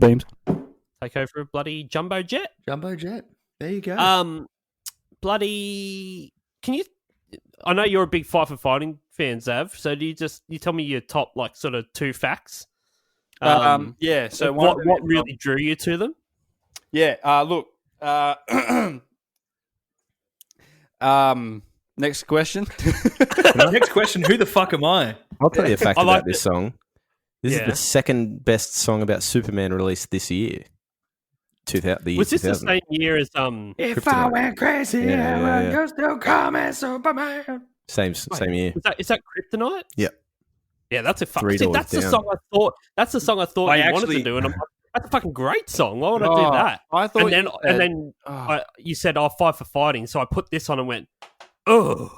Beams. Take over a bloody jumbo jet. Jumbo jet. There you go. Bloody. Can you? I know you're a big Fight for Fighting fan, Zav. So do you tell me your top like sort of 2 facts? Yeah. So what really drew you to them? Yeah. Look. Next question. Next question. Who the fuck am I? I'll tell you a fact I about like this song. This is the second best song about Superman released this year. Was this 2000. the same year as If I went crazy, Yeah. you'll still call me Superman. Same year. Is that Kryptonite? Yep. Yeah, that's a fuck. $3 See, that's the down. song I thought. That's the song I thought you wanted to do, and I'm like, that's a fucking great song. Why would I do that? I thought. And then you said, "Oh, Fight for Fighting," so I put this on and went, "Oh."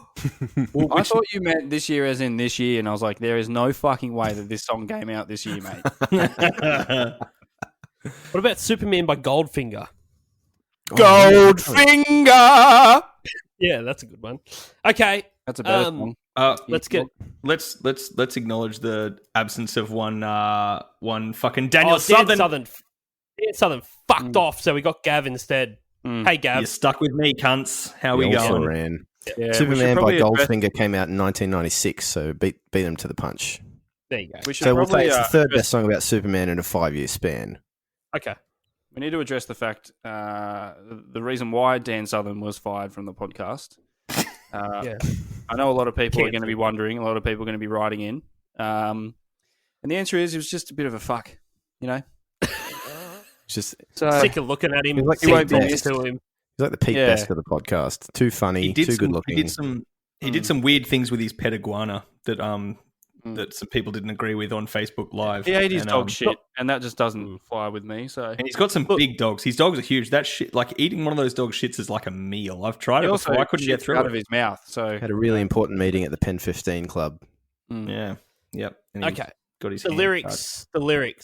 I thought you meant this year, as in this year, and I was like, there is no fucking way that this song came out this year, mate. What about Superman by Goldfinger? Goldfinger. Yeah, that's a good one. Okay, That's a better song. Let's acknowledge the absence of one fucking Daniel Dan Southern. Dan Southern fucked off, so we got Gav instead. Hey, Gav. You're stuck with me, cunts. How We we also going? ran. Yeah, Superman by Goldfinger came out in 1996, so beat them to the punch. There you go. We should So we'll probably, say it's the third best song about Superman in a 5-year span. Okay. we need to address the fact, the reason why Dan Southern was fired from the podcast. Yeah. I know a lot of people are going to be wondering. A lot of people are going to be writing in. And the answer is, it was just a bit of a fuck, you know? It's just So, Sick of looking at him. He's like Sick he of won't be talking missed. to him. he's like the Pete Best of the podcast. Too funny, too good looking. He did some weird things with his pet iguana that that some people didn't agree with on Facebook Live. he ate his dog shit, and that just doesn't fly with me. So And he's got some big dogs. His dogs are huge. That shit, like eating one of those dog shits, is like a meal. I've tried he it also before. I couldn't get shits through out it. of his mouth. So Had a really important meeting at the Pen 15 Club. Yeah. Yep. And he Okay. Got his The hand lyrics.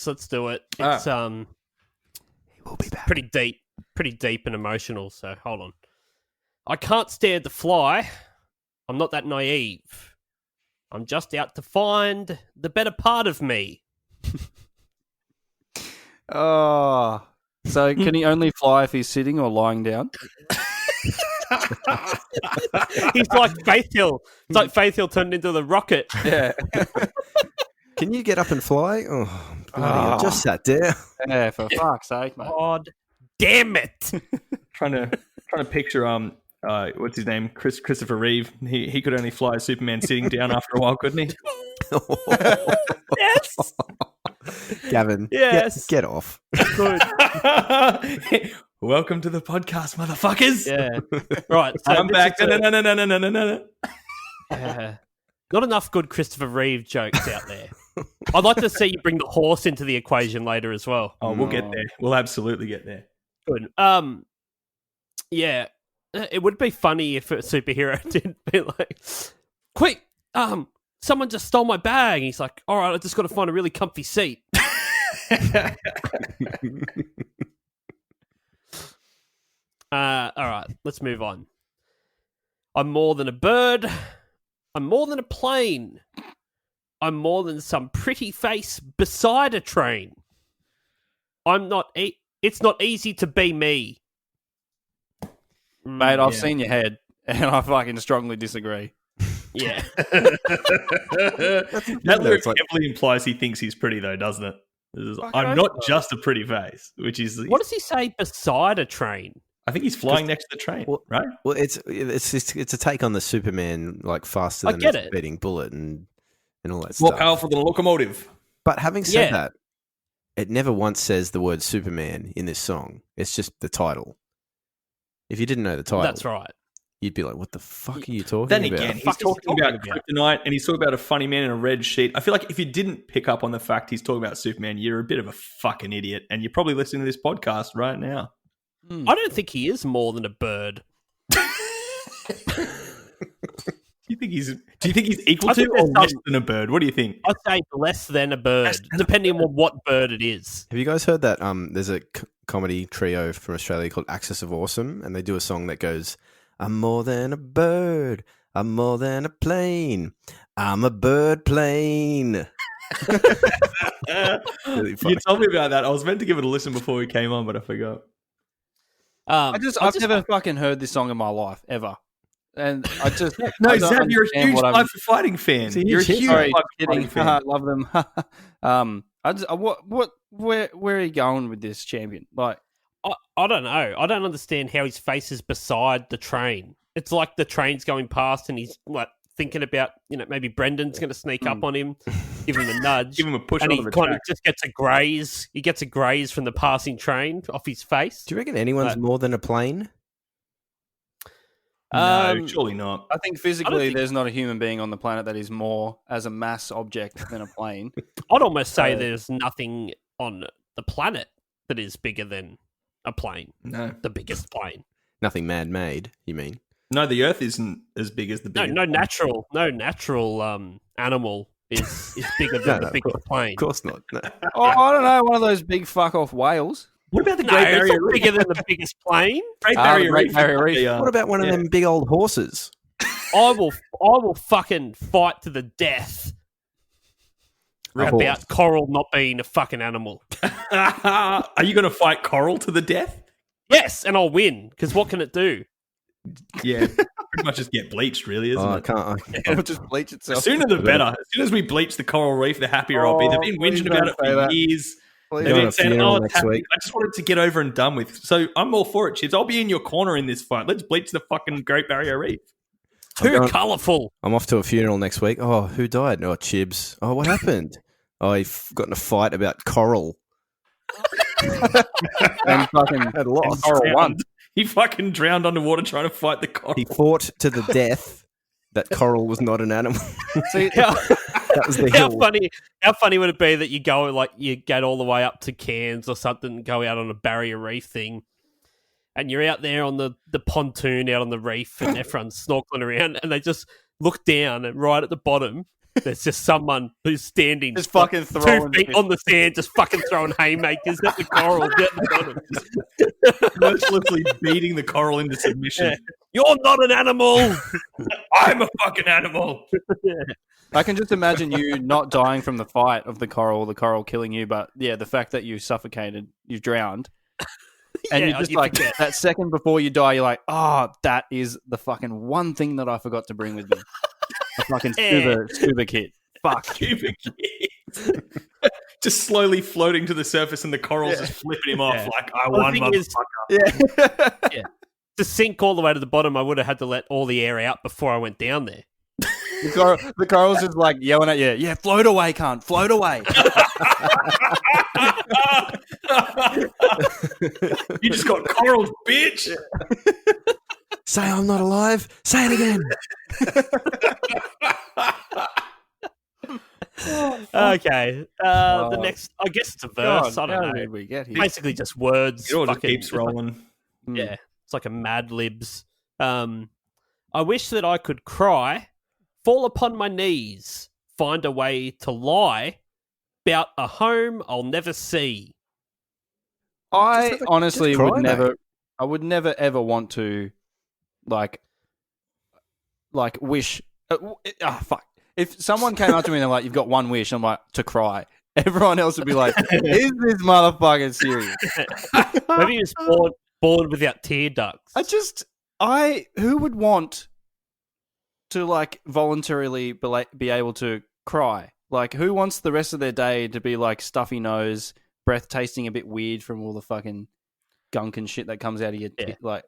Let's do it. It's We'll be back. pretty deep and emotional. So hold on. I can't stare at the fly. I'm not that naive. I'm just out to find the better part of me. Oh, so can he only fly if he's sitting or lying down? He's like Faith Hill. It's like Faith Hill turned into the rocket. Yeah. Can you get up and fly? Oh, bloody hell, just sat there. Yeah, for fuck's sake, mate. God damn it. trying to picture what's his name? Christopher Reeve. He could only fly as Superman sitting down after a while, couldn't he? Yes. Gavin, Yes. get off. Good. Welcome to the podcast, motherfuckers. Yeah. Right. So I'm this back. is No. not enough good Christopher Reeve jokes out there. I'd like to see you bring the horse into the equation later as well. Oh, we'll get there. We'll absolutely get there. Good. Yeah. It would be funny if a superhero did be like, quick, someone just stole my bag. And he's like, all right, I just got to find a really comfy seat. All right, let's move on. I'm more than a bird. I'm more than a plane. I'm more than some pretty face beside a train. I'm not. It's not easy to be me. Mate, I've seen your head, and I fucking strongly disagree. Yeah. That lyric heavily implies he thinks he's pretty, though, doesn't it? I'm not just a pretty face, which is What does he say beside a train? I think he's flying next to the train, right? Well, it's a take on the Superman, like faster than a speeding bullet and all that More stuff. powerful than a locomotive. But having said that, it never once says the word Superman in this song. It's just the title. If you didn't know the title, That's right. You'd be like, "What the fuck are you talking Then about?" again, he's talking about kryptonite, and he's talking about a funny man in a red sheet. I feel like if you didn't pick up on the fact he's talking about Superman, you're a bit of a fucking idiot, and you're probably listening to this podcast right now. I don't think he is more than a bird. Do you think he's equal to or less than a bird? What do you think? I'd say less than a bird, depending on what bird it is. Have you guys heard that? There's a comedy trio from Australia called Axis of Awesome, and they do a song that goes, "I'm more than a bird. I'm more than a plane. I'm a bird plane." Really You funny. told me about that. I was meant to give it a listen before we came on, but I forgot. I've never fucking heard this song in my life ever, and I just No, I don't Zab, you're a understand huge what I'm- Life for Fighting fan. You're a huge Sorry, Life for kidding. Fighting I fan. love them. Where are you going with this champion? Like, I don't know. I don't understand how his face is beside the train. It's like the train's going past and he's like thinking about, maybe Brendan's going to sneak up on him, give him a nudge. Give him a push and onto he the kind track. of just gets a graze. He gets a graze from the passing train off his face. Do you reckon anyone's more than a plane? No, surely not. I think physically, there's not a human being on the planet that is more as a mass object than a plane. I'd almost say there's nothing on the planet that is bigger than a plane. No. The biggest plane. Nothing man-made, you mean? No, the Earth isn't as big as the biggest. No natural animal is bigger than the biggest plane. Of course not. No. Oh, I don't know, one of those big fuck off whales. What about the No, Great it's Barrier not Reef? bigger than the biggest plane. Great the Barrier Great Reef. Barrier Reef. What about one of them big old horses? I will fucking fight to the death about coral not being a fucking animal. Are you going to fight coral to the death? Yes, and I'll win because what can it do? Yeah, pretty much just get bleached, really, isn't Oh, I it? can't. It'll just bleach The itself. sooner the better. As soon as we bleach the coral reef, the happier I'll be. They've been please whinging about don't it say for that. years. Please They've Going been to saying, funeral it's next happy. week. I just wanted to get over and done with. So I'm all for it, Chips. I'll be in your corner in this fight. Let's bleach the fucking Great Barrier Reef. Too colourful. I'm off to a funeral next week. Oh, who died? Oh, Chibs. Oh, what happened? Oh, he got in a fight about coral. And fucking Had a loss. coral won. He fucking drowned underwater trying to fight the coral. He fought to the death that coral was not an animal. See, That was the How hill. funny! How funny would it be that you get all the way up to Cairns or something, and go out on a barrier reef thing, and you're out there on the pontoon out on the reef, and everyone's snorkeling around, and they just look down, and right at the bottom, there's just someone who's standing, Just fucking like, throwing 2 feet shit. on the sand, just fucking throwing haymakers at the coral down the bottom. mercilessly beating the coral into submission. Yeah. You're not an animal. I'm a fucking animal. I can just imagine you not dying from the fight of the coral killing you, but yeah, the fact that you suffocated, you drowned. And Yeah, you're just you like, forget. that second before you die, you're like, oh, that is the fucking one thing that I forgot to bring with me. A fucking scuba kit. Fuck. Cubic kids. Just slowly floating to the surface and the coral's just flipping him off Yeah. like, I Well, won, the thing is- motherfucker. Yeah. To sink all the way to the bottom, I would have had to let all the air out before I went down there. The coral's just like yelling at you, yeah, float away, cunt, float away. You just got corals, bitch. Say I'm not alive. Say it again. Okay. The next, I guess it's a verse. God, I don't how know. did we get here? Basically, just words. It all just fucking- keeps rolling. Yeah, it's like a Mad Libs. I wish that I could cry, fall upon my knees, find a way to lie about a home I'll never see. I honestly just cry, would mate. never. I would never ever want to, like wish. Fuck! If someone came up to me and they're like, "You've got one wish," I'm like, to cry. Everyone else would be like, "Is this motherfucker serious?" Maybe he was born without tear ducts. Who would want to like voluntarily be able to cry? Like, who wants the rest of their day to be like stuffy nose, breath tasting a bit weird from all the fucking gunk and shit that comes out of your Yeah. like,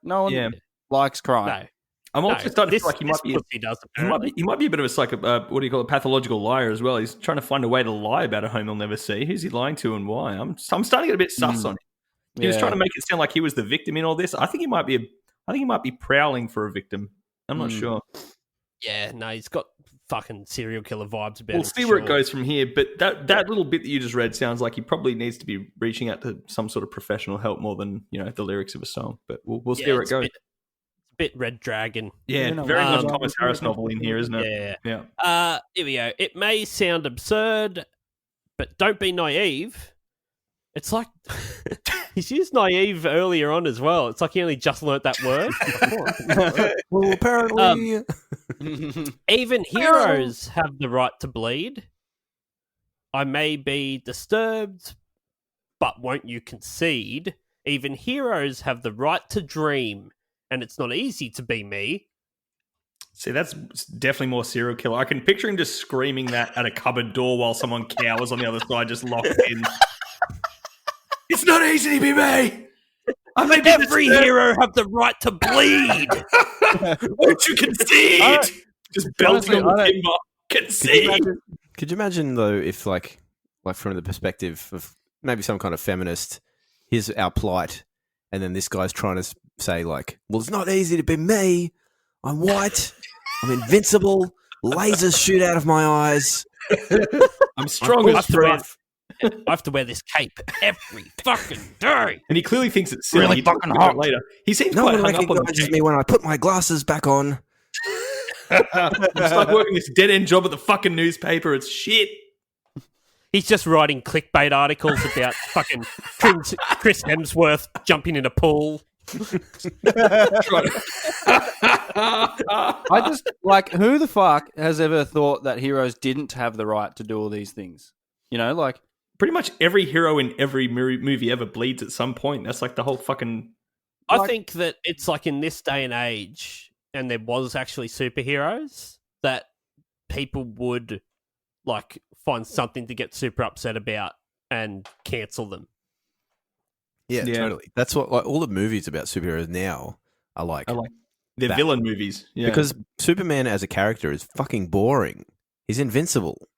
no one Yeah. likes crying. No. I'm also starting to feel like he does, apparently. he might be a bit of a what do you call it, pathological liar as well. He's trying to find a way to lie about a home he'll never see. Who's he lying to and why? I'm starting to get a bit sus on him. He was Yeah. trying to make it sound like he was the victim in all this. I think he might be prowling for a victim. I'm not sure. Yeah, no, he's got fucking serial killer vibes about We'll him. see where it goes from here. But that little bit that you just read sounds like he probably needs to be reaching out to some sort of professional help more than the lyrics of a song. But we'll see where it goes. It's a bit Red Dragon. Yeah, You know, very much um, Thomas Harris novel in here, isn't it? Yeah. Yeah. Here we go. It may sound absurd, but don't be naive. It's like he's used naive earlier on as well. It's like he only just learnt that word. Well, apparently, Even heroes have the right to bleed. I may be disturbed, but won't you concede? Even heroes have the right to dream, and it's not easy to be me. See, that's definitely more serial killer. I can picture him just screaming that at a cupboard door while someone cowers on the other side, just locked in. It's not easy to be me. I may be Every hero have the right to bleed. Won't you concede? Just belting on the timber. Concede. Could you imagine though if like from the perspective of maybe some kind of feminist, here's our plight, and then this guy's trying to say like, well, it's not easy to be me. I'm white. I'm invincible. Lasers shoot out of my eyes. I'm strong as breath. I have to wear this cape every fucking day. And he clearly thinks it's silly. Really fucking hot. Later. He seems No quite one hung up on the recognizes me when I put my glasses back on. It's like working this dead-end job at the fucking newspaper. It's shit. He's just writing clickbait articles about fucking Chris Hemsworth jumping in a pool. I just like, who the fuck has ever thought that heroes didn't have the right to do all these things? You know, like Pretty much every hero in every movie ever bleeds at some point. That's like the whole fucking... I think that it's like in this day and age, and there was actually superheroes, that people would like find something to get super upset about and cancel them. Yeah, totally. That's what like all the movies about superheroes now are like. They're that. villain movies. Yeah. Because Superman as a character is fucking boring. He's invincible.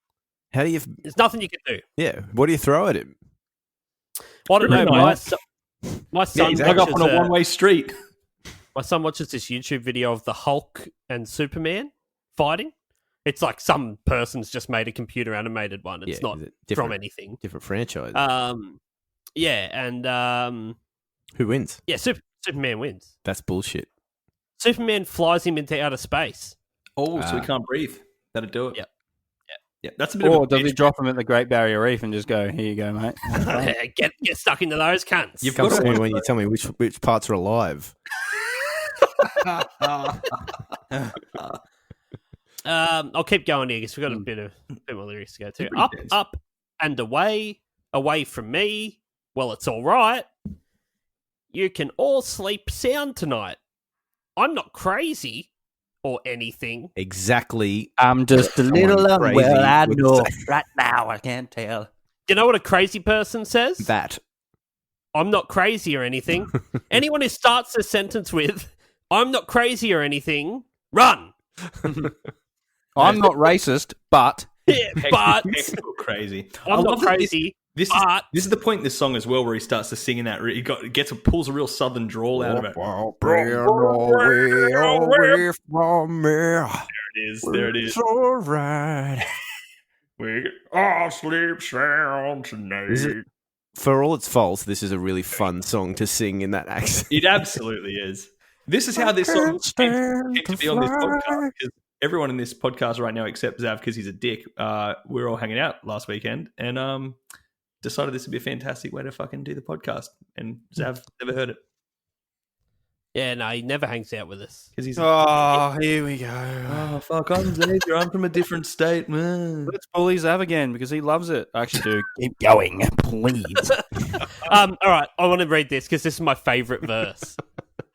How do you... There's nothing you can do. Yeah, what do you throw at him? I don't know. My son he's dug up on a one-way street. My son watches this YouTube video of the Hulk and Superman fighting. It's like some person's just made a computer animated one. It's not from anything. Different franchise. Yeah, and who wins? Yeah, Superman wins. That's bullshit. Superman flies him into outer space. Oh, so he can't breathe. That'll do it. Yep. Yeah, that's a bit of a... Or does he drop him at the Great Barrier Reef and just go, here you go, mate? Get stuck into those cunts. You've got to see when you tell me which parts are alive. I'll keep going here because we've got a bit more lyrics to go to. Up and away from me. Well, it's all right. You can all sleep sound tonight. I'm not crazy or anything. Exactly. I'm just a little unwell, I know. Right now, I can't tell. You know what a crazy person says? That. I'm not crazy or anything. Anyone who starts a sentence with, I'm not crazy or anything, run. I'm not racist, but... Yeah, but... crazy. I'm not crazy, This is the point in this song as well where he starts to sing in that. He pulls a real southern drawl out of it. There it is. It's all right. We all sleep sound tonight. For all its faults, this is a really fun song to sing in that accent. It absolutely is. This is how this song came to be on this podcast. Because everyone in this podcast right now, except Zav, because he's a dick, we're all hanging out last weekend and decided this would be a fantastic way to fucking do the podcast. And Zav never heard it. Yeah, no, he never hangs out with us. He's here we go. Oh, fuck, I'm Xavier. I'm from a different state, man. Let's bully Zav again because he loves it. I actually do. Keep going, please. All right, I want to read this because this is my favourite verse.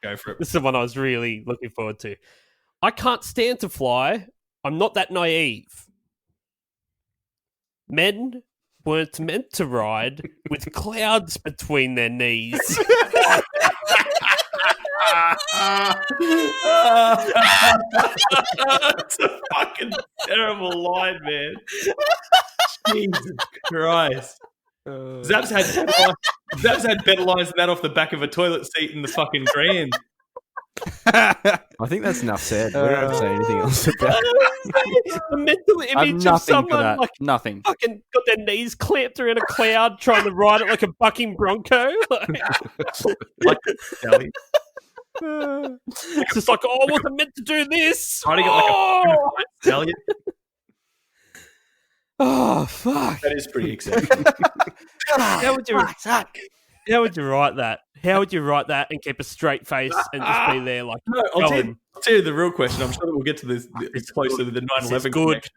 Go for it. This is the one I was really looking forward to. I can't stand to fly. I'm not that naive. Men weren't meant to ride with clouds between their knees. That's a fucking terrible line, man. Jesus Christ. Zab's had better lines than that off the back of a toilet seat in the fucking Grand. I think that's enough said. We don't have to say anything else about it. The mental image of someone like nothing. Fucking got their knees clamped around a cloud trying to ride it like a bucking bronco. Like Sally. It's just like, I wasn't meant to do this. Riding it like a stallion. Oh, fuck. That is pretty exceptional. How would you write that? How would you write that and keep a straight face and just be there like... No, I'll tell you the real question. I'm sure that we'll get to this. It's closer to the 9/11 connection.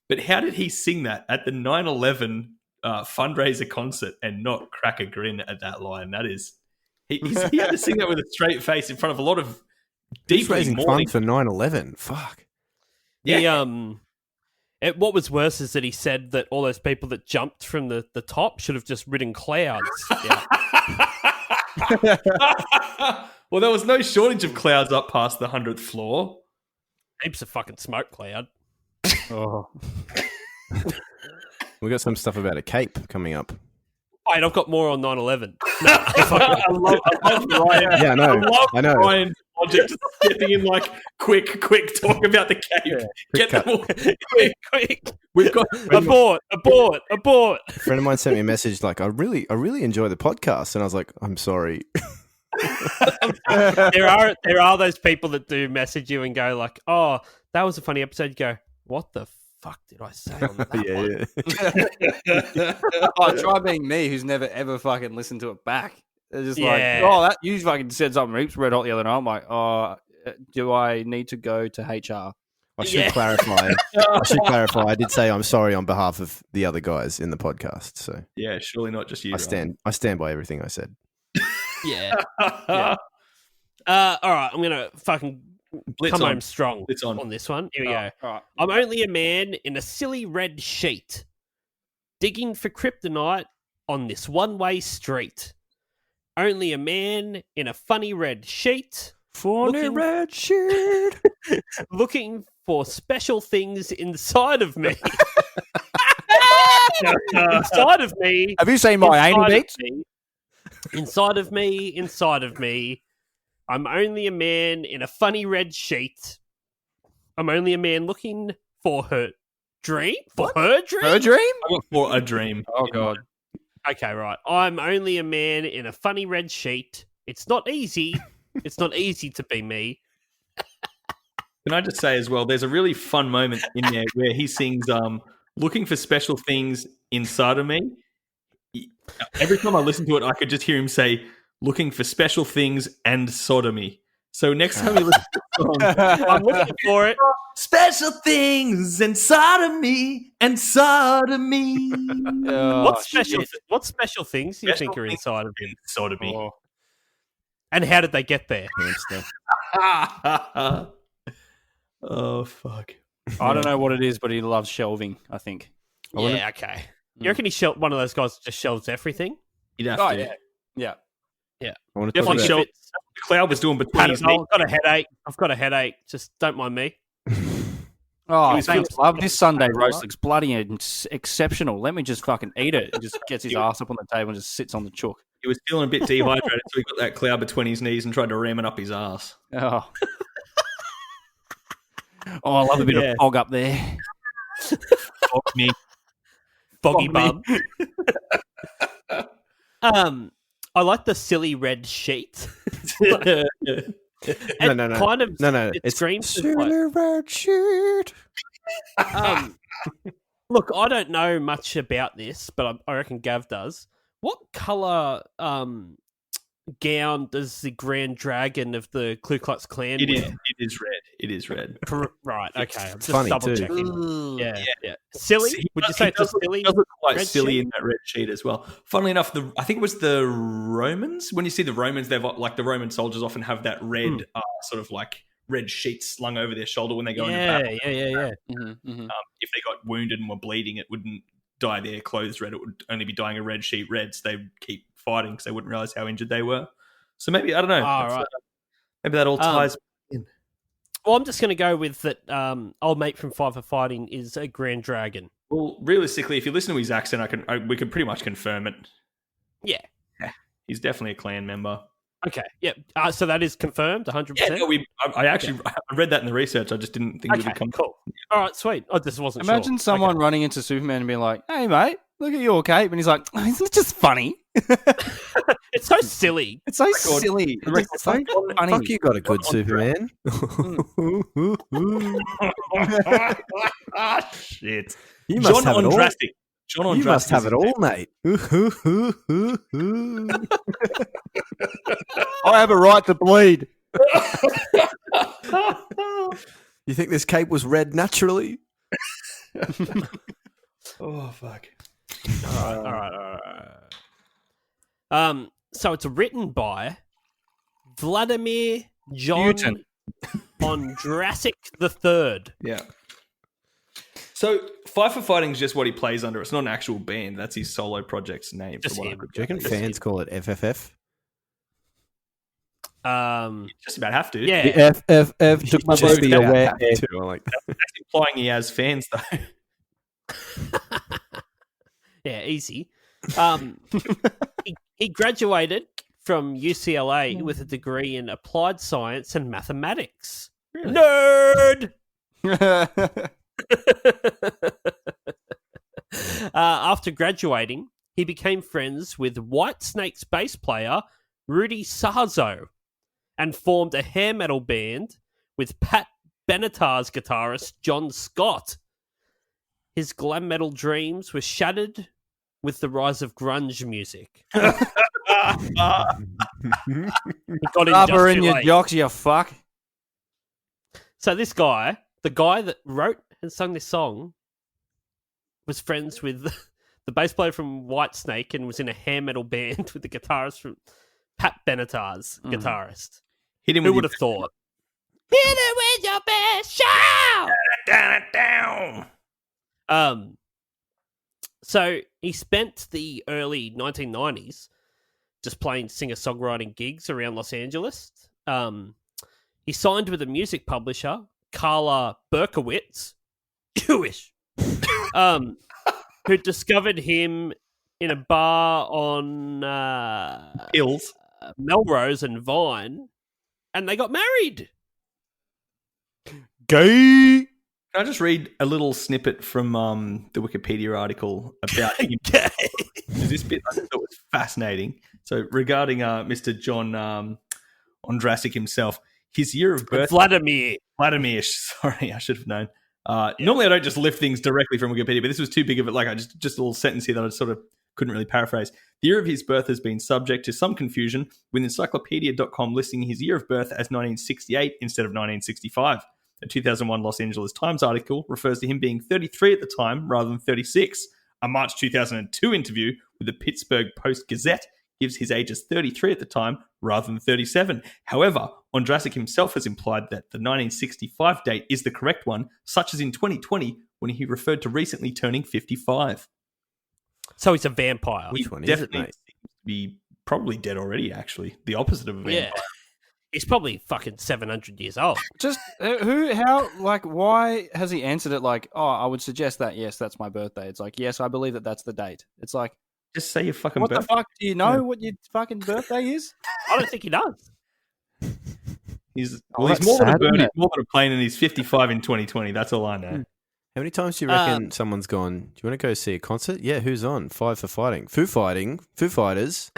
But how did he sing that at the 9/11 fundraiser concert and not crack a grin at that line? That is, he had to sing that with a straight face in front of a lot of deeply raising mourning. funds for 9/11. Fuck. Yeah. What was worse is that he said that all those people that jumped from the top should have just ridden clouds. Yeah. Well, there was no shortage of clouds up past the 100th floor. Heaps of fucking smoke cloud. Oh. We got some stuff about a cape coming up. Wait, I've got more on 9/11. I love Ryan. Yeah, I know. Ryan's logic just stepping in like, quick, talk about the cape. Yeah, Get quick them all. Quick. We've got Abort. A friend of mine sent me a message like, I really enjoy the podcast. And I was like, I'm sorry. There are those people that do message you and go like, "Oh, that was a funny episode." You go, "What the fuck did I say on that one?" Oh, try being me, who's never ever fucking listened to it back. It's just Yeah. like, oh, that you fucking said something Reeps red hot the other night. I'm like, oh, do I need to go to HR? I should clarify. I did say I'm sorry on behalf of the other guys in the podcast. So yeah, surely not just you. I stand by everything I said. Yeah. All right, I'm gonna fucking come home strong on this one. Here we go. All right. I'm only a man in a silly red sheet, digging for kryptonite on this one-way street. Only a man in a funny red sheet. Red sheet. Looking for special things inside of me. Inside of me. Have you seen my anal beats? Inside of me. I'm only a man in a funny red sheet. I'm only a man looking for her dream. For her dream? Her dream? I got for a dream. Oh, God. Okay, right. I'm only a man in a funny red sheet. It's not easy. It's not easy to be me. Can I just say as well, there's a really fun moment in there where he sings looking for special things inside of me. Every time I listen to it, I could just hear him say, looking for special things and sodomy. So next time you listen to the song, I'm looking for it. special things and sodomy and sodomy. What special things do you think are inside of him? Sodomy. Oh. And how did they get there? Hamster. Oh, fuck. I don't know what it is, but he loves shelving, I think. Yeah, okay. You reckon he's one of those guys that just shelves everything? You'd have Oh, to. yeah. Yeah. I want to talk Definitely about shelf. The cloud was doing between his knees. I've got a headache. Just don't mind me. Oh, thanks, love. This Sunday roast looks bloody exceptional. Let me just fucking eat it. He just gets his ass up on the table and just sits on the chook. He was feeling a bit dehydrated, so he got that cloud between his knees and tried to ram it up his ass. Oh. Oh, I love a bit of fog up there. Fuck me. Foggy bum. I like the silly red sheet. No. It screams red sheet. Look, I don't know much about this, but I reckon Gav does. What colour gown does the Grand Dragon of the Ku Klux Klan wear? It is red. It is red. Right, okay. I'm just funny double too. checking. Yeah. Silly? Would you say it's a silly? It does look quite red silly sheet? in that red sheet as well. Funnily enough, I think it was the Romans. When you see the Romans, they've like the Roman soldiers often have that red sort of like red sheet slung over their shoulder when they go into battle. Yeah. If they got wounded and were bleeding, it wouldn't dye their clothes red. It would only be dyeing a red sheet red, so they'd keep fighting because they wouldn't realize how injured they were. So maybe, I don't know. Right. Maybe that all ties in. Well, I'm just going to go with that. Old mate from Five for Fighting is a Grand Dragon. Well, realistically, if you listen to his accent, we can pretty much confirm it. Yeah. He's definitely a clan member. Okay. Yep. So that is confirmed, 100%. Yeah, no, I read that in the research. I just didn't think it would come. Cool. All right, sweet. I just wasn't sure. Imagine someone running into Superman and being like, "Hey, mate, look at your cape," and he's like, oh, "Isn't it just funny?" It's so silly. It's so silly. It's so funny. Fuck, you got a good Superman. Shit. You must have it all. Drastic. John on You must Drastic have it all, mate. I have a right to bleed. You think this cape was red naturally? Oh, fuck. All right. So it's written by Vladamir John Newton. Ondrasik III. Yeah. So, Five for Fighting is just what he plays under. It's not an actual band. That's his solo project's name. Just from what him. I could Do you reckon gather. fans call it FFF? Just about have to. Yeah. The FFF took my Just baby about away. have to. I like that. That's implying he has fans, though. Yeah, easy. He graduated from UCLA with a degree in applied science and mathematics. Really? Nerd! After graduating, he became friends with Whitesnake's bass player, Rudy Sarzo, and formed a hair metal band with Pat Benatar's guitarist, John Scott. His glam metal dreams were shattered with the rise of grunge music. He got Rubber in your industrial jocks, you fuck. So this guy, the guy that wrote and sung this song, was friends with the bass player from Whitesnake and was in a hair metal band with the guitarist from Pat Benatar's guitarist. Hit him Who with would have thought? Hit it with your best shout! down. So he spent the early 1990s just playing singer-songwriting gigs around Los Angeles. He signed with a music publisher, Carla Berkowitz, Jewish, who discovered him in a bar on Hills. Melrose and Vine, and they got married. Gay. Can I just read a little snippet from the Wikipedia article about him? This bit I thought was fascinating. So regarding Mr. John Ondrasik himself, his year of birth... Vladamir. Vladimir, sorry, I should have known. Normally I don't just lift things directly from Wikipedia, but this was too big of it. Like I just a little sentence here that I sort of couldn't really paraphrase. The year of his birth has been subject to some confusion, with encyclopedia.com listing his year of birth as 1968 instead of 1965. A 2001 Los Angeles Times article refers to him being 33 at the time rather than 36. A March 2002 interview with the Pittsburgh Post-Gazette gives his age as 33 at the time rather than 37. However, Ondrasik himself has implied that the 1965 date is the correct one, such as in 2020 when he referred to recently turning 55. So he's a vampire. Which He one is it, definitely mate? seems to be probably dead already, actually. The opposite of a vampire. Yeah. He's probably fucking 700 years old. Just why has he answered it like, oh, I would suggest that, yes, that's my birthday. It's like, yes, I believe that that's the date. It's like, Just say your fucking what the birthday. fuck? Do you know what your fucking birthday is? I don't think he does. He's Oh, he's that's more than a sad, bird, isn't he's it? more than a plane, and he's 55 in 2020. That's all I know. How many times do you reckon someone's gone, do you want to go see a concert? Yeah, who's on? Five for Fighting. Foo Fighters.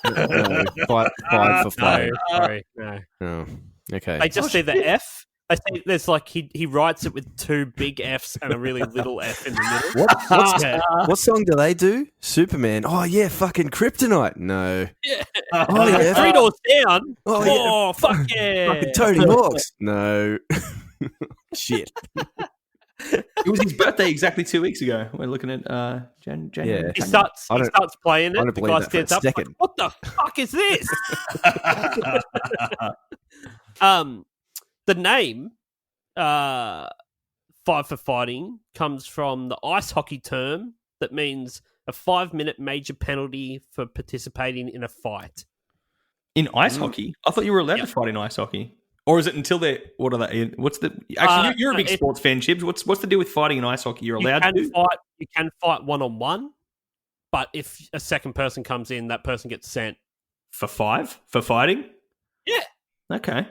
No, five for Fighting. Sorry, no. Oh, okay. They just see the F. I think there's like he writes it with two big F's and a really little F in the middle. What song do they do? Superman. Oh, yeah, fucking Kryptonite. No. Yeah. Oh, yeah. Three doors down. Oh, yeah. Oh, fuck yeah. Fucking Tony Hawk's. No. Shit. It was his birthday exactly 2 weeks ago. We're looking at January. Yeah. He starts playing I it. don't The believe guy that for a stands up. Like, second. what the fuck is this? The name Five for Fighting comes from the ice hockey term that means a 5-minute major penalty for participating in a fight. In ice hockey? I thought you were allowed to fight in ice hockey. Or is it until they're... What are they? What's the... Actually, you're a big sports fan, Chibs. What's the deal with fighting in ice hockey? You're allowed to? You can fight one-on-one, but if a second person comes in, that person gets sent. For five? For fighting? Yeah. Okay.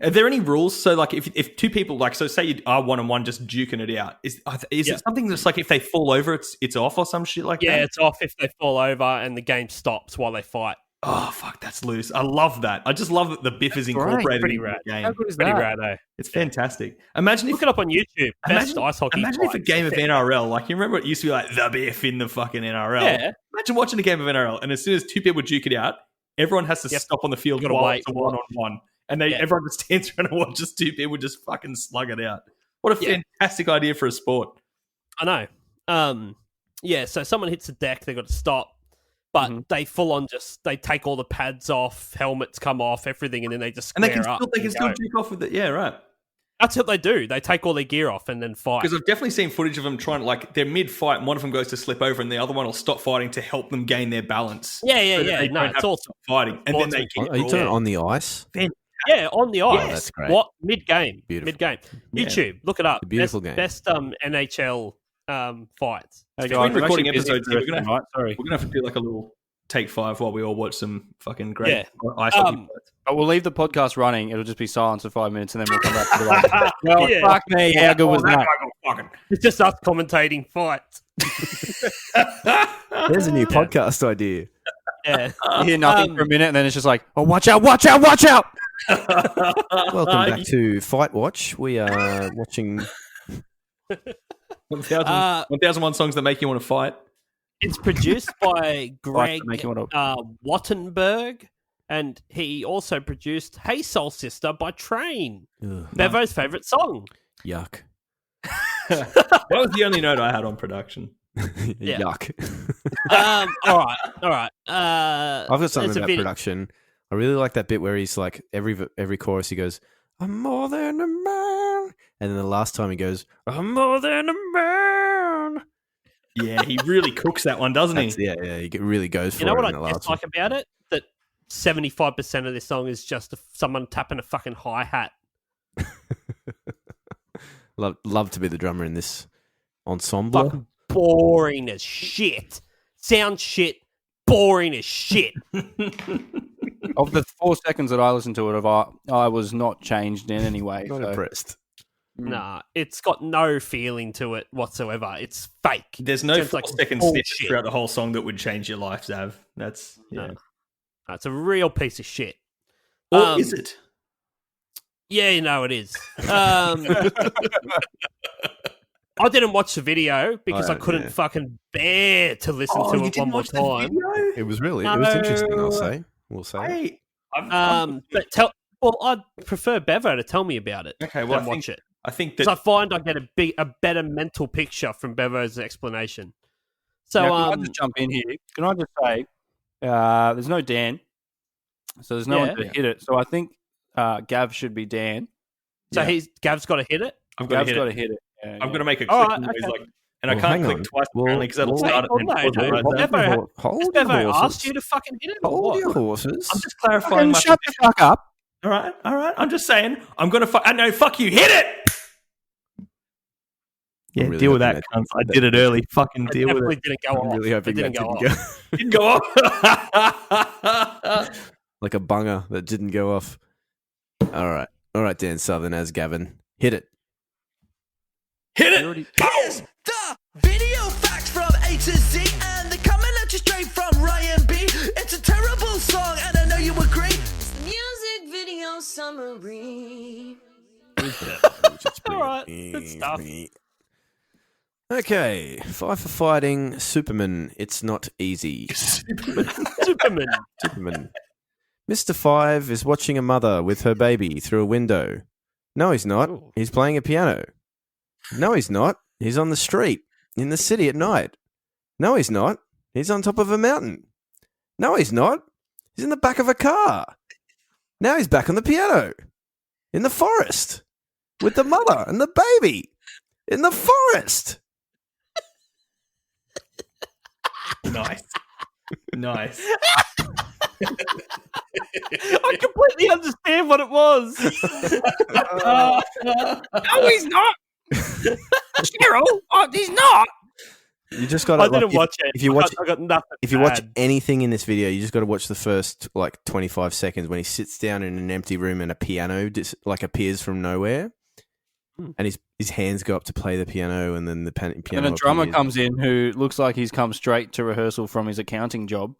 Are there any rules? So, like, if two people, like, so say you are one-on-one just duking it out, is it something that's like if they fall over, it's off or some shit like that? Yeah, it's off if they fall over and the game stops while they fight. Oh, fuck, that's loose. I love that. I just love that the biff is incorporated Pretty into rad. the game. How good is Pretty that? rad, eh? It's fantastic. Imagine if... Look it up on YouTube. Best ice hockey Imagine if a fights. game of NRL, like, you remember it used to be like the biff in the fucking NRL? Yeah. Imagine watching a game of NRL, and as soon as two people duke it out, everyone has to stop on the field You gotta while wait. it's a one-on-one. And everyone just stands around and watches two people just fucking slug it out. What a fantastic idea for a sport. I know. Yeah, so someone hits the deck, they've got to stop, but they full on they take all the pads off, helmets come off, everything, and then they just And square they can still go. jerk off with it. Yeah, right. That's what they do. They take all their gear off and then fight. Because I've definitely seen footage of them trying to, like, they're mid-fight and one of them goes to slip over and the other one will stop fighting to help them gain their balance. Yeah. They No, don't it's have awesome. to stop fighting. And then they get Are you doing it on the ice? Yeah, on the ice. Oh, that's great. What? Mid-game. Beautiful. Mid-game. Yeah. YouTube, look it up. It's a beautiful game. Best NHL fights. Hey, We've guys, been I'm recording actually busy episodes for here. the rest of the night. Sorry. We're going to have to do like a little take 5 while we all watch some fucking great ice Um, hockey fights. But we'll leave the podcast running. It'll just be silence for 5 minutes, and then we'll come back to the like, well, Yeah. fuck me. How good was that? It's just us commentating fights. There's a new podcast idea. Yeah. You hear nothing for a minute, and then it's just like, oh, watch out, watch out, watch out. Welcome back to Fight Watch. We are watching. 1001 songs that make you want to fight. It's produced by Greg make you wanna- Wattenberg, and he also produced Hey Soul Sister by Train, Ugh, Bevo's favourite song. yuck. That was the only note I had on production. Yeah. Yuck. All right. I've got something there's a about bit- production. I really like that bit where he's like every chorus he goes, "I'm more than a man," and then the last time he goes, "I'm more than a man." Yeah, he really cooks that one, doesn't he? Yeah, he really goes for You know it what in I the last dislike about it? That 75% of this song is just someone tapping a fucking hi-hat. one. Love to be the drummer in this ensemble. Fucking boring as shit. Sound shit. Boring as shit. Of the 4 seconds that I listened to it, I was not changed in any way. Not so- impressed. Nah, it's got no feeling to it whatsoever. It's fake. There's no Sounds like 4-second bullshit. snippet throughout the whole song that would change your life, Zav. That's yeah. No. It's a real piece of shit. Or is it? Yeah, you know it is. I didn't watch the video because I couldn't fucking bear to listen to it one more time. It was interesting. I'll say. We'll say. Hey, But I'd prefer Bevo to tell me about it. Okay, well, than watch it. I think Because that I find I get a better mental picture from Bevo's explanation. So, Now, can I just jump in here? Can I just say, there's no Dan, so there's no one to hit it. So I think Gav should be Dan. so Gav's got to hit it. I've got Gav's to got hit to it. hit it. Yeah, I'm going to make a All click right, noise, okay. and I Well, can't hang click on. twice Well, apparently because that'll well, start it. well, And no, then pause it no. right Well, there. Bevo, Hold has your Bevo horses. asked you to fucking hit it? or Hold what? your horses. I'm just clarifying my shut the fuck up. All right. I'm just saying. I'm going to no, fuck you. Hit it! Yeah, really deal with hoping that, cunts. I did it early. Fucking It deal with definitely it. didn't go I'm off. really hoping It didn't that go didn't off. go. Didn't go off. Like a bunger that didn't go off. All right, Dan Southern as Gavin. Hit it. Hit it! Here's the video facts from A to Z, and they're coming at you straight from Ryan B. It's a terrible song, and I know you agree. It's the music video summary. All right, good stuff. Okay, 5 for fighting. Superman. It's not easy. Superman. Superman. Mr. 5 is watching a mother with her baby through a window. No, he's not. He's playing a piano. No, he's not. He's on the street, in the city at night. No, he's not. He's on top of a mountain. No, he's not. He's in the back of a car. Now he's back on the piano. In the forest. With the mother and the baby. In the forest. Nice. I completely understand what it was. No, he's not. Cheryl, he's not. You just got to. I didn't watch it. If you watch, I got nothing. if you watch bad. anything in this video, you just got to watch the first 25 seconds when he sits down in an empty room and a piano appears from nowhere, and his hands go up to play the piano, and then the piano. And a drummer appears. comes in who looks like he's come straight to rehearsal from his accounting job.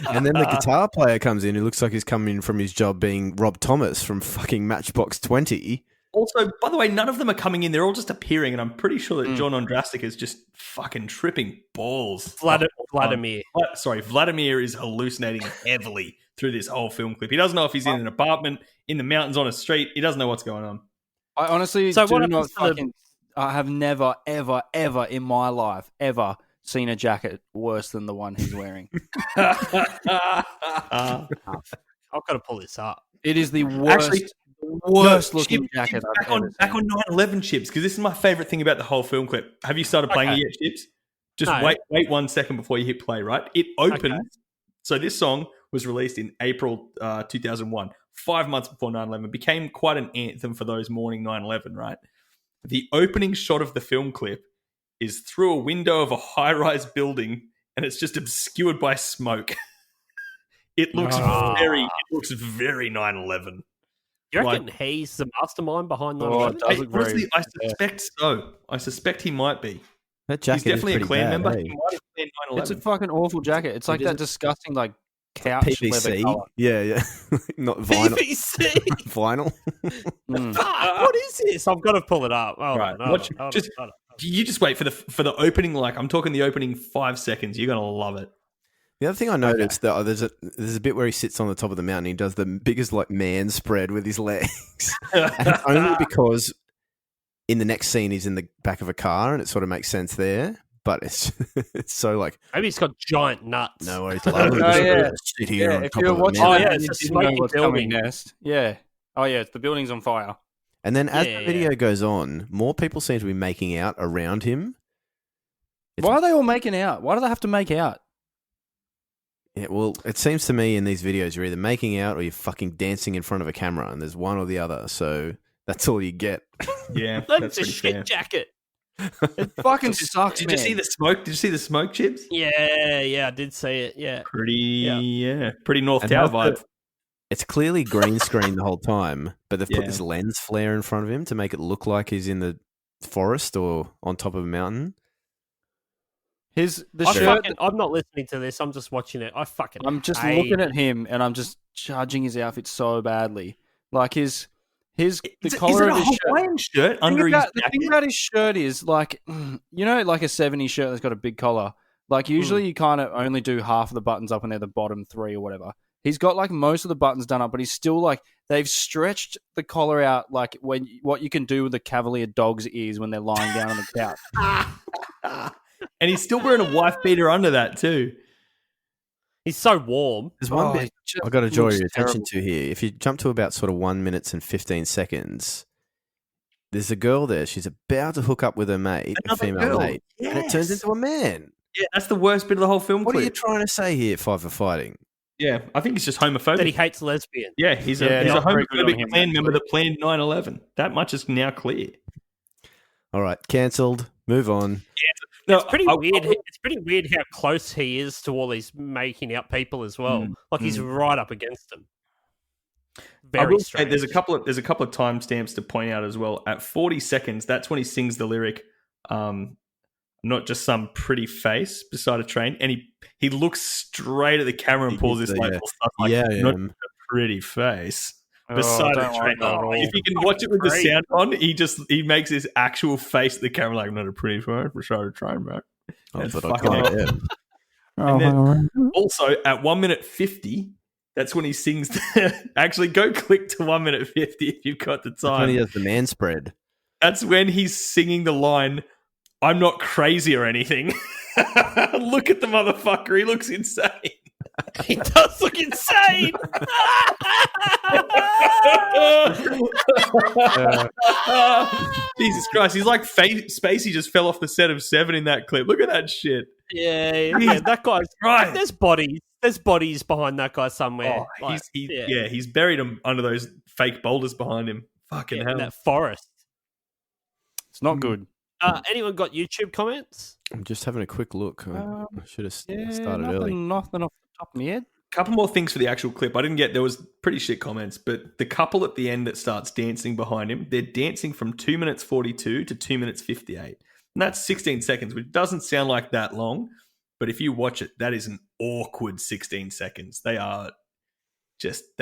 And then the guitar player comes in who looks like he's coming from his job being Rob Thomas from fucking Matchbox 20. Also, by the way, none of them are coming in. They're all just appearing, and I'm pretty sure that John Ondrastic is just fucking tripping balls. Vladimir. Vladimir is hallucinating heavily through this whole film clip. He doesn't know if he's in an apartment, in the mountains, on a street. He doesn't know what's going on. I honestly So do what not happens to the- fucking. have never, ever, ever in my life ever seen a jacket worse than the one he's wearing. I've got to pull this up. It is the worst, Actually, looking Chips, jacket back I've ever back seen. on 9/11 Chips, because this is my favorite thing about the whole film clip. Have you started playing it yet, Chips? Just No. wait 1 second before you hit play, right? It opens. So this song was released in April 2001, 5 months before 9/11. Became quite an anthem for those mourning 9/11, right? The opening shot of the film clip is through a window of a high-rise building, and it's just obscured by smoke. It looks very 9/11. You reckon he's the mastermind behind Oh, 9/11? it does look very... Honestly, I suspect so. I suspect he might be. That jacket He's definitely is a pretty Klan bad, member. eh? He might have planned 9/11. It's a fucking awful jacket. It's like that disgusting, like, couch leather PVC. colour. Yeah. Not vinyl. PVC. Vinyl. Fuck, what is this? I've got to pull it up. Oh, Right, no, watch- just- You just wait for the opening. Like, I'm talking the opening 5 seconds. You're gonna love it. The other thing I noticed that there's a bit where he sits on the top of the mountain. He does the biggest like man spread with his legs, and it's only because in the next scene he's in the back of a car, and it sort of makes sense there. But it's so like Maybe he's got giant nuts. no worries. Lovely Oh, yeah. to sit here on if top you're of the watching mountain. yeah, that, it's you a didn't know smoky what's coming building. next. Yeah. Oh, yeah, the building's on fire. And then as Yeah, the video goes on, more people seem to be making out around him. It's- Why are they all making out? Why do they have to make out? Yeah, well, it seems to me in these videos you're either making out or you're fucking dancing in front of a camera, and there's one or the other. So that's all you get. Yeah, That's that's a pretty shit fair. jacket. It fucking sucks, Did man. you see the smoke? Did you see the smoke, Chips? Yeah, I did see it. Yeah. Pretty North And Tower how's vibe. It's clearly green screen the whole time, but they've put Yeah. this lens flare in front of him to make it look like he's in the forest or on top of a mountain. I'm not listening to this. I'm just watching it. I'm just hate looking at him and I'm just judging his outfit so badly. Like the collar of his shirt. Hawaiian shirt under his The thing jacket? about his shirt is like, you know, like a 70s shirt that's got a big collar. Like usually you kind of only do half of the buttons up and they're the bottom 3 or whatever. He's got like most of the buttons done up, but he's still like they've stretched the collar out like what you can do with a Cavalier dog's ears when they're lying down on the couch. And he's still wearing a wife beater under that too. He's so warm. There's one Oh, bit it just I've got to draw looks your attention terrible. to here. If you jump to about sort of 1 minute and 15 seconds, there's a girl there. She's about to hook up with her mate, Another a female girl. mate, and it turns Yes. into a man. Yeah, that's the worst bit of the whole film What are clip. you trying to say here, Five for Fighting? Yeah, I think it's just That he homophobic. hates lesbians. Yeah, he's Yeah, a not very good on homophobic him, Klan member actually. that planned 9/11. That much is now clear. All right, cancelled. Move on. No, It's pretty weird. It's pretty weird how close he is to all these making out people as well. Like he's right up against them. I Very will say strange. there's a couple of timestamps to point out as well. At 40 seconds, that's when he sings the lyric, "Not just some pretty face beside a train," and he looks straight at the camera and pulls this like, Yeah. little stuff like, Yeah, "Not just a pretty face." Beside don't the like train. that at all. If you can watch it with the Great. sound on, he makes this actual face at the camera like, "Not a pretty face beside a train, bro." Oh, That's but I fucking can't. awesome. Yeah. And then also at 1 minute 50, that's when he sings. Actually, go click to 1 minute 50 if you've got the That's when time. he does the man spread. That's when he's singing the line, "I'm not crazy or anything." Look at the motherfucker. He looks insane. He does look insane. Jesus Christ. He's like Spacey just fell off the set of 7 in that clip. Look at that shit. Yeah, that guy's Right. There's bodies. There's bodies behind that guy somewhere. Oh, Like, he's buried him under those fake boulders behind him. Fucking in hell. that forest. It's not good. Anyone got YouTube comments? I'm just having a quick look. I should have Yeah, started early. nothing off the top of my head. Couple more things for the actual clip. I didn't get, there was pretty shit comments, but the couple at the end that starts dancing behind him, they're dancing from 2 minutes 42 to 2 minutes 58. And that's 16 seconds, which doesn't sound like that long. But if you watch it, that is an awkward 16 seconds. They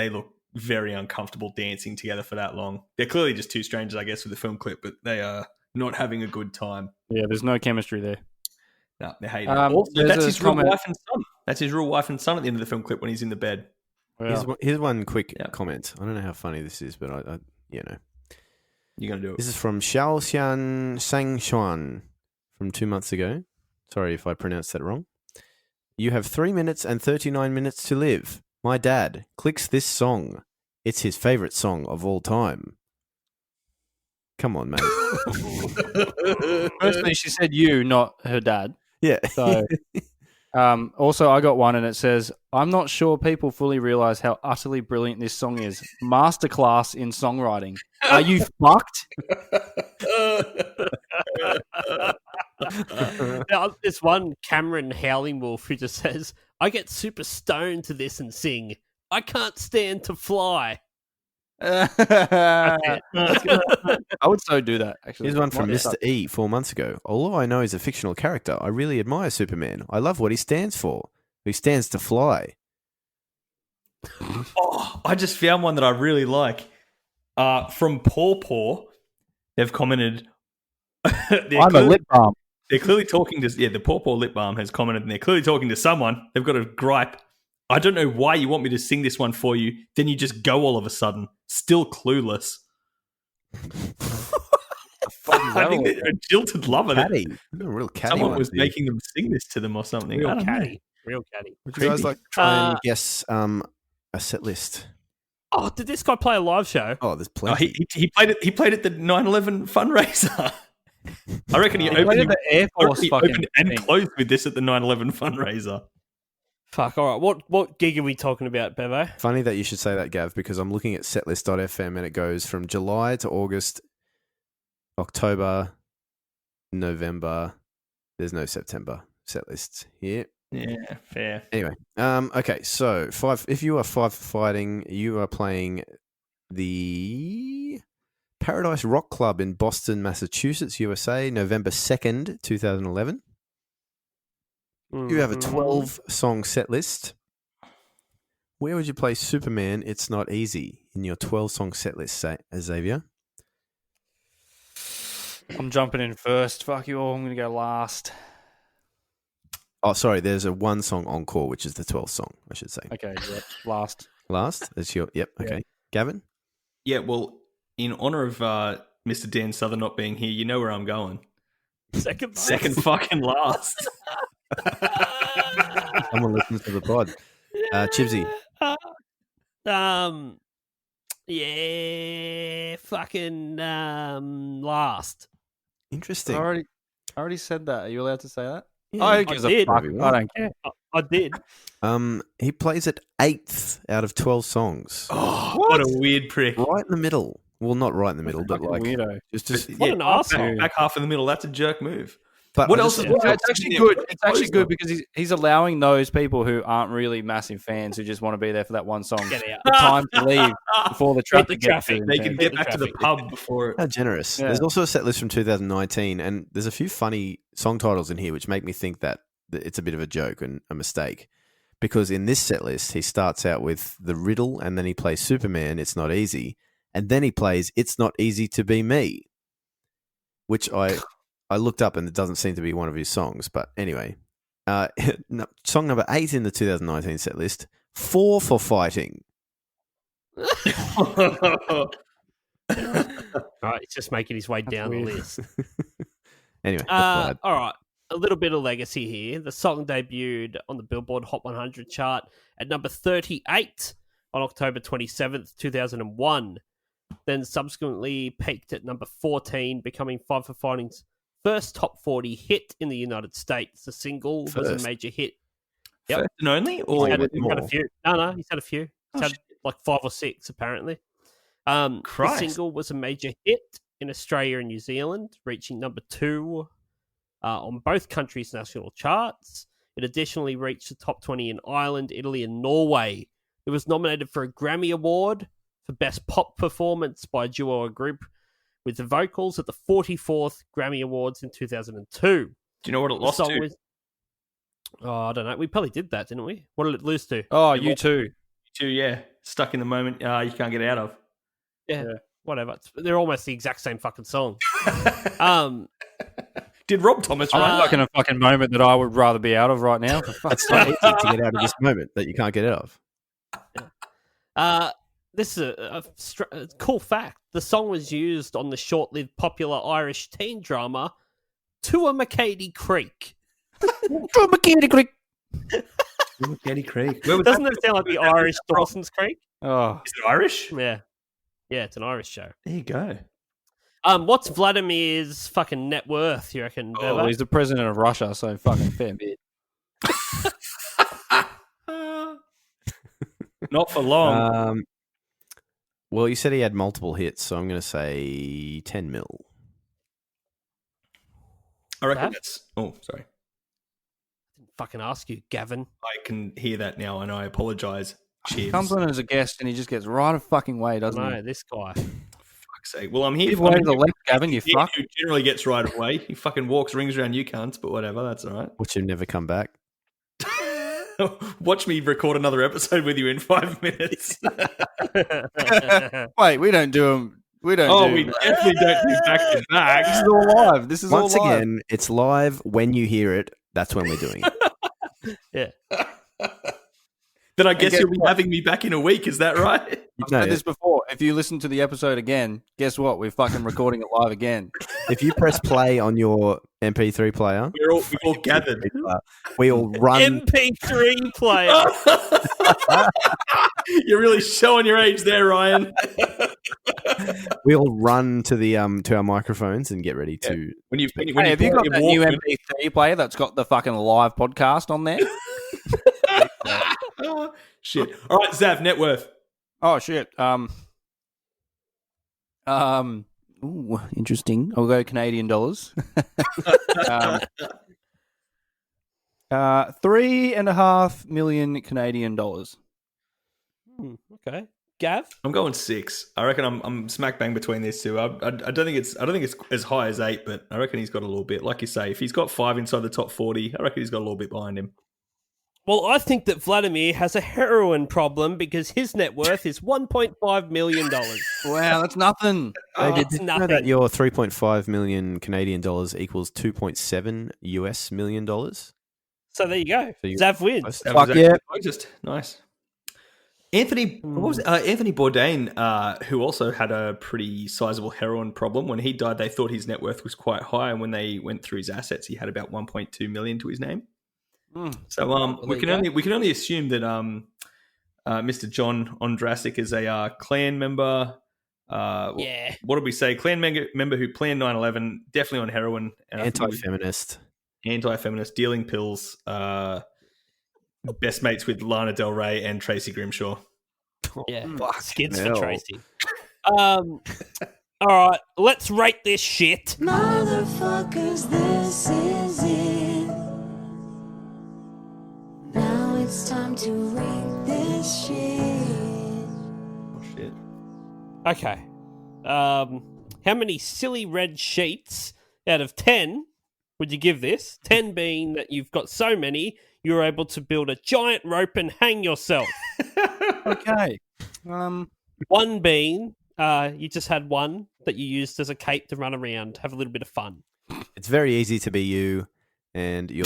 look very uncomfortable dancing together for that long. They're clearly just two strangers, I guess, with the film clip, but they are not having a good time. Yeah, there's no chemistry there. No, they're hating Um, it. Also, there's that's a his real comment- wife and son. That's his real wife and son at the end of the film clip when he's in the bed. Well, Here's one quick Yeah. comment. I don't know how funny this is, but I you know. You're going to do it. This is from Xiaoxian Sangxuan from 2 months ago. Sorry if I pronounced that wrong. You have 3 minutes and 39 minutes to live. My dad clicks this song. It's his favorite song of all time. Come on, mate. Firstly, she said you, not her dad. Yeah. So, also, I got one, and it says, "I'm not sure people fully realize how utterly brilliant this song is. Masterclass in songwriting. Are you fucked?" Now, there's one Cameron Howling Wolf who just says, "I get super stoned to this and sing. I can't stand to fly." I would so do that, actually. Here's one from Might Mr. suck. E 4 months ago. Although I know he's a fictional character, I really admire Superman. I love what he stands for. He stands to fly. Oh, I just found one that I really like. From Paw Paw, they've commented. I'm a lip balm. They're clearly talking to. Yeah, the Paw Paw lip balm has commented, and they're clearly talking to someone. They've got a gripe. I don't know why you want me to sing this one for you. Then you just go all of a sudden. Still clueless. I think they're a jilted lover. Catty. A real catty Someone one, was dude. making them sing this to them or something. I Real don't know. catty. Real catty. Would you guys creepy. like to try and guess a set list? Oh, did this guy play a live show? Oh, there's Oh, plenty. he played it. He played at the 9/11 fundraiser. I reckon he He played opened, at the Air I reckon Force he fucking opened and thing. closed with this at the 9/11 fundraiser. Fuck, all right. What gig are we talking about, Bevo? Funny that you should say that, Gav, because I'm looking at setlist.fm and it goes from July to August, October, November. There's no September set lists here. Yeah, fair. Anyway, okay, so if you are firefighting, you are playing the Paradise Rock Club in Boston, Massachusetts, USA, November 2nd, 2011. You have a 12-song set list. Where would you play Superman, It's Not Easy in your 12-song set list, Xavier? I'm jumping in first. Fuck you all. I'm going to go last. Oh, sorry, there's a one-song encore, which is the 12th song, I should say. Okay, yeah, last. Last? That's your... Yep, okay. Yeah. Gavin? Yeah, well, in honor of Mr. Dan Southern not being here, you know where I'm going. Second. Second fucking last. Someone listens to the pod. Chibsy. Yeah, fucking last. Interesting. I already said that. Are you allowed to say that? Yeah, I I gives a did. fuck. I don't care. I did. He plays it 8th out of 12 songs. Oh, what a weird prick. Right in the middle. Well, not right in the middle, but Fucking like... weirdo. Just What an arsehole. Back half in the middle. That's a jerk move. But What I else? just- What Yeah, else it's is actually there? good. It's actually good because he's allowing those people who aren't really massive fans who just want to be there for that one song Get out. the time to leave before the traffic gets traffic. to They them. can get back to the pub before. How generous. Yeah. There's also a set list from 2019, and there's a few funny song titles in here which make me think that it's a bit of a joke and a mistake. Because in this set list, he starts out with The Riddle, and then he plays Superman, It's Not Easy, and then he plays It's Not Easy to Be Me, which I looked up and it doesn't seem to be one of his songs. But anyway, song number 8 in the 2019 set list, 4 for Fighting. All right, it's just making his way down weird. the list. Anyway, that's Vlad. All right, a little bit of legacy here. The song debuted on the Billboard Hot 100 chart at number 38 on October 27th, 2001. Then subsequently peaked at number 14, becoming Five for Fighting's first top 40 hit in the United States. The single was First. a major hit. Yep. First and only, He's or had, with he's had a more? few. No, he's had a few. He's Oh, had like 5 or 6 apparently. The Christ. single was a major hit in Australia and New Zealand, reaching number 2 on both countries' national charts. It additionally reached the top 20 in Ireland, Italy, and Norway. It was nominated for a Grammy Award for Best Pop Performance by a duo or group with the vocals at the 44th Grammy Awards in 2002. do you know what it The lost song to? was- I don't know. We probably did that, didn't we? What did it lose to? Oh, you too. Yeah, stuck in the moment. You can't get out of. Yeah, whatever. They're almost the exact same fucking song. Did Rob Thomas I'm write? stuck in a fucking moment that I would rather be out of right now. For fuck's It's so sake. easy to get out of this moment that you can't get out of. this is a cool fact. The song was used on the short-lived popular Irish teen drama To a McCady Creek. Mackenzie Creek. Where was Doesn't that sound like the Irish Dawson's Creek? Oh, Is it Irish? Yeah. Yeah, it's an Irish show. There you go. What's Vladamir's fucking net worth, you reckon? well, Bevo? he's the president of Russia, so fucking fair bit. Not for long. Well, you said he had multiple hits, so I'm going to say 10 mil. I reckon Zav? that's. Oh, sorry. Fucking ask you, Gavin. I can hear that now, and I apologise. Cheers. Comes on as a guest and he just gets right of fucking way, doesn't No, he? this guy. Fuck's sake. Well, I'm here. Give way I'm to the here- left, Gavin, you he fuck. who generally gets right of way. He fucking walks rings around you cunts, but whatever. That's all right. Which have never come back. Watch me record another episode with you in 5 minutes. Wait, we don't do them. We don't do we definitely don't do back to This back. is all live. This is Once all live. again, it's live. When you hear it, that's when we're doing it. Yeah. Then I guess guess you'll be what? having me back in a week. Is that right? I've No, said this before. If you listen to the episode again, guess what? We're fucking recording it live again. if you press play on your MP3 player, We've all gathered. we all run. MP3 player. You're really showing your age there, Ryan. We all run to the to our microphones and get ready to. When you Hey, have you got that new MP3 player that's got the fucking live podcast on there? Shit. All right, Zav, net worth. Oh shit. Ooh, interesting. I'll go Canadian dollars. 3.5 million Canadian dollars. Okay. Gav? I'm going 6. I reckon I'm smack bang between these two. I don't think it's as high as 8, but I reckon he's got a little bit. Like you say, if he's got 5 inside the top 40, I reckon he's got a little bit behind him. Well, I think that Vladimir has a heroin problem because his net worth is $1.5 million. Wow, that's nothing. David, it's did you know that nothing. your 3.5 million Canadian dollars equals 2.7 US million dollars? So there you go. So you- Zav wins. That Fuck was yeah. actually just nice. Anthony, what was it? Anthony Bourdain, who also had a pretty sizable heroin problem. When he died, they thought his net worth was quite high, and when they went through his assets, he had about 1.2 million to his name. So we can only assume that Mr. John Ondrasik is a clan member. Yeah. What did we say? Clan member who planned 9/11, definitely on heroin, and I think he was Anti-feminist. anti-feminist, dealing pills. Best mates with Lana Del Rey and Tracy Grimshaw. Yeah. Fuck Skids hell. for Tracy. All right. Let's rate this shit. Motherfuckers, this is it. Now it's time to rate this shit. Oh shit! Okay. How many silly red sheets out of 10 would you give this? 10 being that you've got so many, you're able to build a giant rope and hang yourself. Okay. 1 being you just had one that you used as a cape to run around, have a little bit of fun. It's very easy to be you, and you're.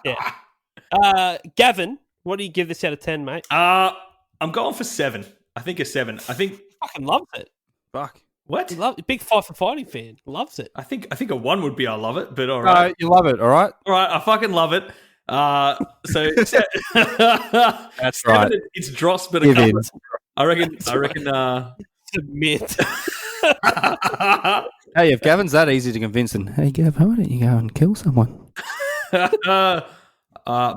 Yeah. Gavin, what do you give this out of 10, mate? I'm going for 7. I think a 7. I think Fucking loves it. Fuck. what? He big Fight for Fighting fan. Loves it. I think a 1 would be I love it, but all right, You love it, all right? all right, I fucking love it. So That's right. It's dross, but a Give in. couple. I reckon. Submit. Hey, if Gavin's that easy to convince, then hey, Gav, why don't you go and kill someone? My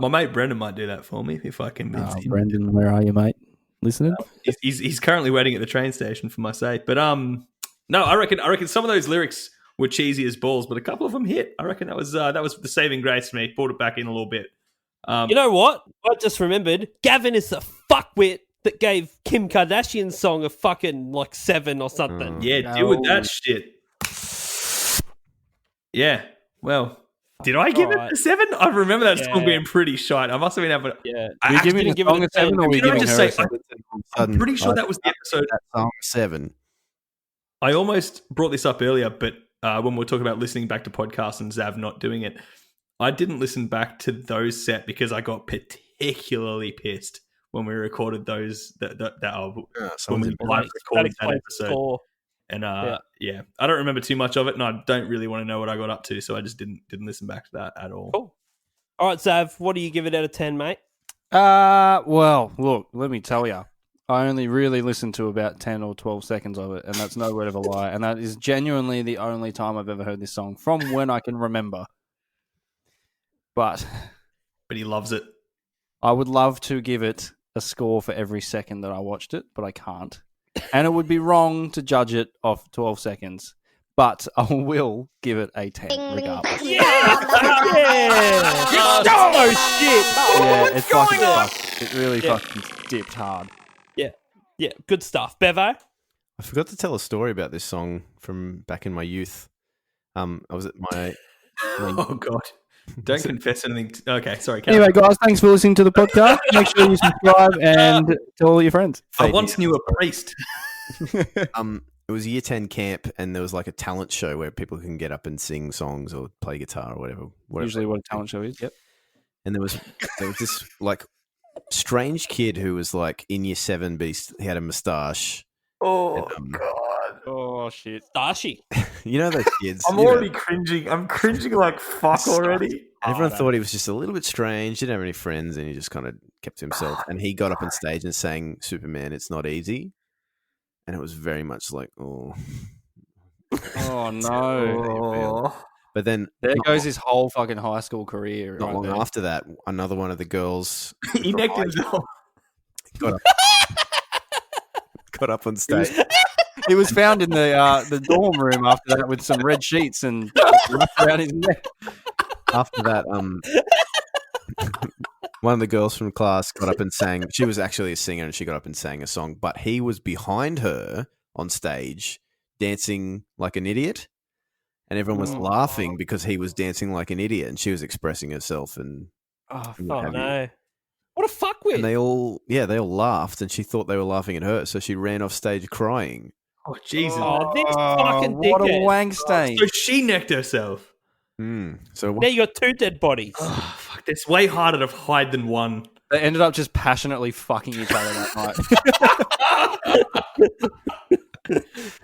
mate Brendan might do that for me if I convince him. Brendan, where are you, mate? Listening? He's currently waiting at the train station for my sake. But no, I reckon some of those lyrics were cheesy as balls, but a couple of them hit. I reckon that was the saving grace for me. Brought it back in a little bit. You know what? I just remembered. Gavin is the fuckwit that gave Kim Kardashian's song a fucking 7 or something. Yeah, deal with that shit. Yeah. Well, did I give it Alright. a 7? I remember that song Yeah. being pretty shite. I must have been having. Yeah. I You actually giving didn't the give it song a a 7 or 10. are we Can I giving just her say, a 7? I'm pretty sure that was the episode. That song 7. I almost brought this up earlier, but when we were talking about listening back to podcasts and Zav not doing it, I didn't listen back to those set because I got particularly pissed when we recorded those when someone's we in- live recorded that explains the episode. score. And yeah, I don't remember too much of it, and I don't really want to know what I got up to, so I just didn't listen back to that at all. Cool. All right, Zav, what do you give it out of 10, mate? Well, look, let me tell you. I only really listened to about 10 or 12 seconds of it, and that's no word of a lie. And that is genuinely the only time I've ever heard this song from when I can remember. But But he loves it. I would love to give it a score for every second that I watched it, but I can't. And it would be wrong to judge it off 12 seconds. But I will give it a 10 regardless. Oh, shit. Yeah, it fucking fucked. It really fucking dipped hard. Yeah, good stuff. Bevo? I forgot to tell a story about this song from back in my youth. I was at my Oh God! Don't confess anything. Okay, sorry. Anyway, guys, thanks for listening to the podcast. Make sure you subscribe and tell all your friends. I once knew a priest. it was year 10 camp, and there was like a talent show where people can get up and sing songs or play guitar or whatever. Usually what a talent show is, yep. And there was this like strange kid who was like in year 7 beast. He had a moustache. Oh, And, God. Oh, shit. Starshie. You know those kids. I'm you know, already cringing. I'm cringing like fuck already. everyone thought he was just a little bit strange, didn't have any friends, and he just kind of kept to himself. And he got up on stage and sang Superman, It's Not Easy. And it was very much like, oh. Oh, no. Oh. But then There goes his whole fucking high school career. not right long there. after that, another one of the girls He necked himself. got up on stage. He was found in the dorm room after that with some red sheets and wrapped around his neck. After that, one of the girls from class got up and sang. She was actually a singer, and she got up and sang a song. But he was behind her on stage, dancing like an idiot, and everyone was laughing because he was dancing like an idiot, and she was expressing herself. And Oh, Oh, no. What a fuckwit. and they all laughed, and she thought they were laughing at her, so she ran off stage crying. Oh Jesus! Oh, this fucking what a dickhead. wank stain. So she necked herself. So Now you got 2 dead bodies. Oh, fuck! It's way harder to hide than one. They ended up just passionately fucking each other that night.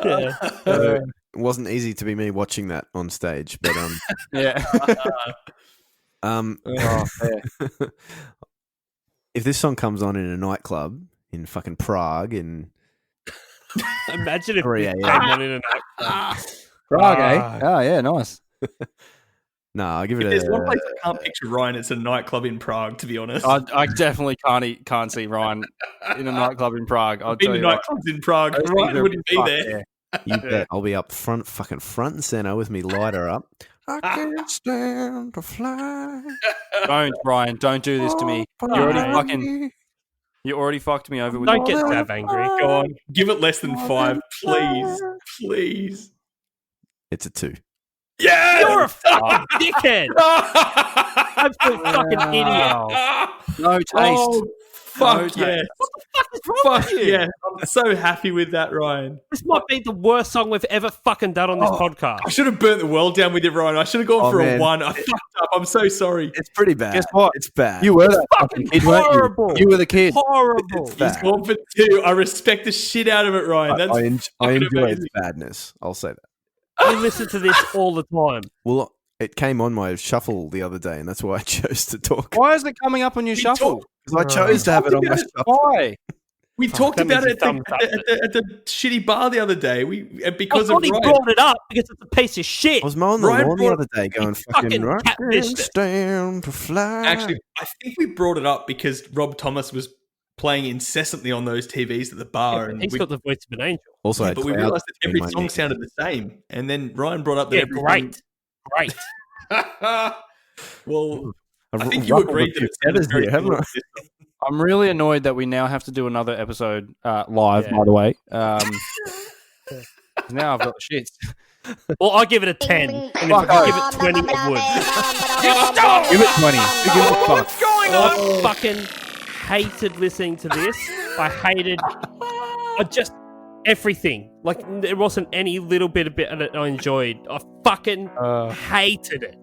Yeah. it wasn't easy to be me watching that on stage, but Yeah. um. Oh, fair. If this song comes on in a nightclub in fucking Prague in Imagine if 3 this a.m. came on in a night. Prague, eh? Oh, yeah, nice. Nah, I'll give If it there's a. one place I can't picture Ryan, it's a nightclub in Prague. To be honest, I definitely can't see Ryan in a nightclub in Prague. I'll I've been tell to you what. nightclubs in Prague. Those Ryan things are wouldn't be fucked, there. yeah. You bet. I'll be up front and center with me lighter up. I can't stand to fly. Don't, Ryan. Don't do this to me. You already fucked me over with. Don't get Zav angry. Go on. Give it less than 5, please, please. It's a 2. Yeah, You're a fucking dickhead. Absolute fucking idiot. No taste. Oh, fuck No yeah! taste. What's wrong Fuck with you? yeah! I'm so happy with that, Ryan. This might be the worst song we've ever fucking done on this I podcast. should have burnt the world down with it, Ryan. I should have gone Oh, for man. a 1. I fucked up. I'm so sorry. It's pretty bad. Guess what? It's bad. You were that fucking kid, weren't horrible. you? You were the kid. Horrible. It's He's bad. gone for 2. I respect the shit out of it, Ryan. That's I fucking enjoy its amazing. badness. I'll say that. I listen to this all the time. Well, it came on my shuffle the other day, and that's why I chose to talk. Why is it coming up on your shuffle? Because I chose to have it on my shuffle. Why? We talked that about means it you thumbs up at the shitty bar the other day. I Because of thought he Ryan. brought it up because it's a piece of shit. I was mowing the Ryan lawn the brought- other day going fucking fucking I catfished can't it. stand to fly. Actually, I think we brought it up because Rob Thomas was playing incessantly on those TVs at the bar, and He's we, got the voice of an angel. also, but we realized that every song sounded the same. And then Ryan brought up that Yeah, everything. great. Well, I think you agreed that it sounded very haven't similar I? to this song. I'm really annoyed that we now have to do another episode live, Yeah. by the way. Now I've got the shits. Well, I give it a 10. And if I could give it 20, I would. Give it 20. Who gives a fuck? I fucking hated listening to this. I just everything. Like there wasn't any little bit of it I enjoyed. I fucking hated it.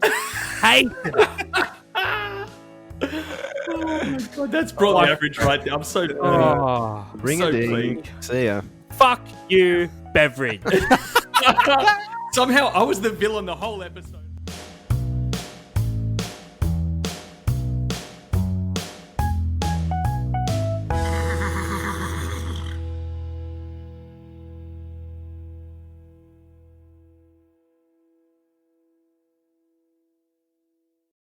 Hated it. Oh my god, that's brought the average right down. I'm so Ring so a ding. clean. See ya. Fuck you, beverage. Somehow I was the villain the whole episode.